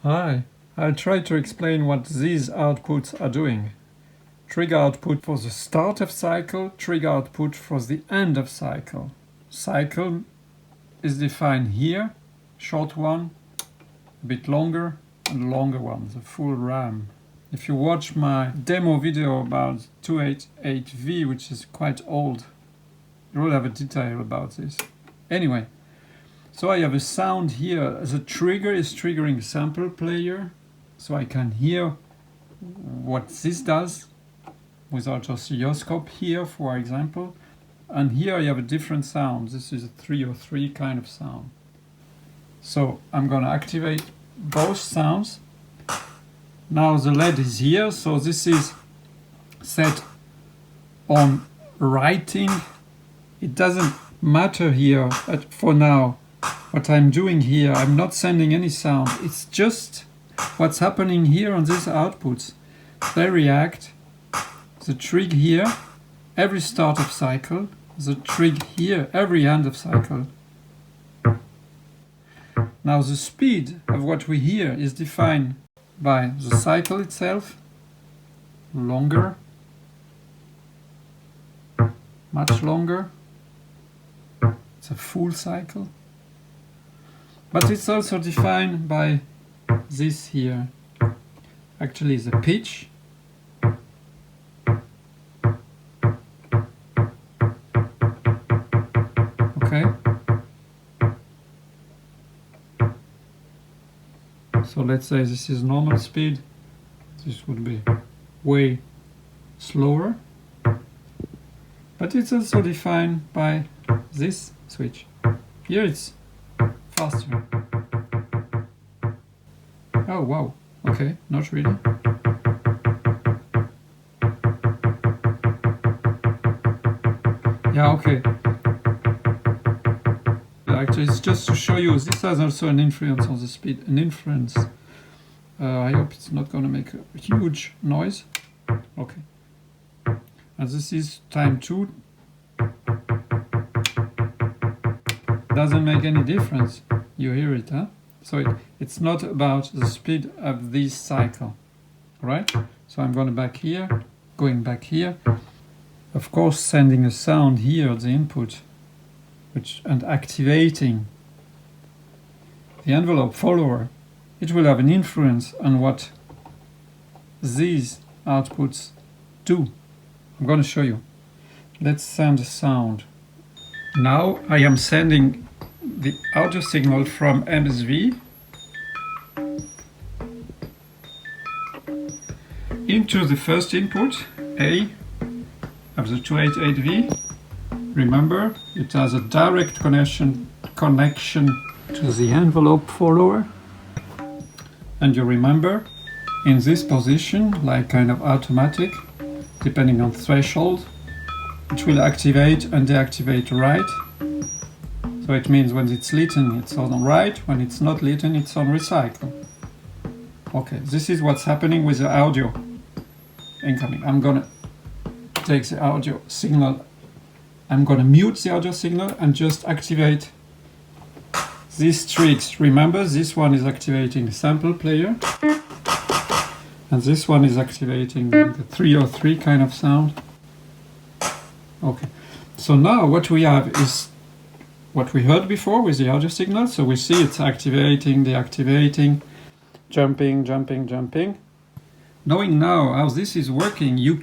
Hi, I'll try to explain what these outputs are doing. Trigger output for the start of cycle, trigger output for the end of cycle. Cycle is defined here, short one, a bit longer, and longer one, the full RAM. If you watch my demo video about 288V, which is quite old, you will have a detail about this. Anyway, so I have a sound here. The trigger is triggering a sample player, so I can hear what this does without oscilloscope here, for example. And here I have a different sound. This is a 303 kind of sound. So I'm going to activate both sounds. Now the LED is here, so this is set on writing. It doesn't matter here for now. What I'm doing here, I'm not sending any sound. It's just what's happening here on these outputs. They react. The trig here, every start of cycle. The trig here, every end of cycle. Now the speed of what we hear is defined by the cycle itself. Longer. Much longer. It's a full cycle. But it's also defined by this here. Actually, the pitch. Okay. So let's say this is normal speed. This would be way slower. But it's also defined by this switch. Here it's faster. Oh wow, okay, not really. Yeah, okay. Actually, it's just to show you, this has also an influence on the speed. An influence. I hope it's not going to make a huge noise. Okay. And this is time 2. Doesn't make any difference. You hear it, huh? So it's not about the speed of this cycle. Right? So I'm going back here, Of course, sending a sound here, the input, and activating the envelope follower. It will have an influence on what these outputs do. I'm going to show you. Let's send a sound. Now I am sending the audio signal from MSV into the first input, A, of the 288V. Remember, it has a direct connection to the envelope follower. And you remember, in this position, like kind of automatic, depending on threshold, it will activate and deactivate right. So it means when it's lit, it's on right. When it's not lit, it's on recycle. Okay, this is what's happening with the audio incoming. I'm gonna take the audio signal. I'm gonna mute the audio signal and just activate these trigs. Remember, this one is activating the sample player. And this one is activating the 303 kind of sound. Okay, so now what we have is what we heard before with the audio signal. So we see it's activating, deactivating, jumping, jumping, jumping. Knowing now how this is working, you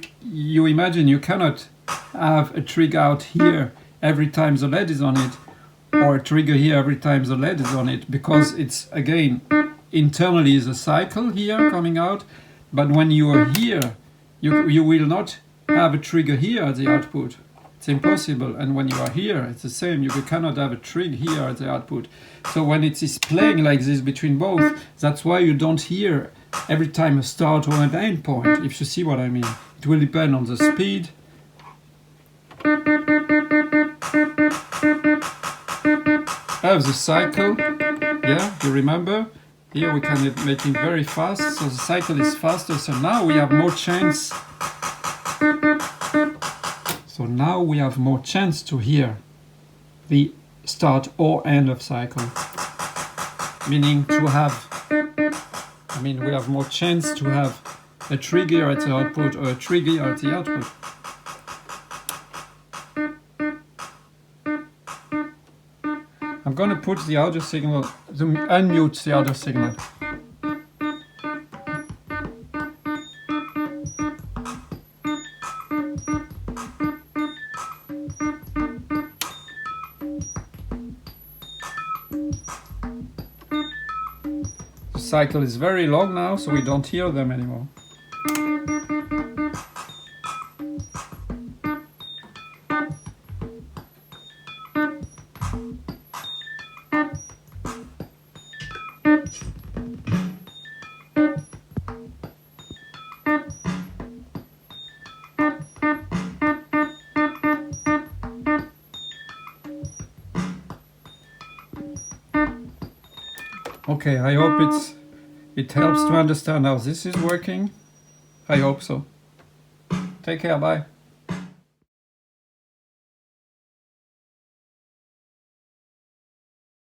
imagine you cannot have a trig out here every time the LED is on it, or a trigger here every time the LED is on it, because it's, again, internally is a cycle here coming out, but when you are here, you will not have a trigger here at the output. It's impossible. And when you are here, it's the same. You cannot have a trig here at the output. So when it is playing like this between both, that's why you don't hear every time a start or an end point, if you see what I mean. It will depend on the speed. Of the cycle. Yeah, you remember? Here we can make it very fast, so the cycle is faster, so now we have more chance. So now we have more chance to hear the start or end of cycle. Meaning to have I mean, we have more chance to have a trigger at the output or a trigger at the output. I'm going to put the audio signal, unmute the audio signal. The cycle is very long now, so we don't hear them anymore. Okay, I hope it helps to understand how this is working. I hope so. Take care, bye.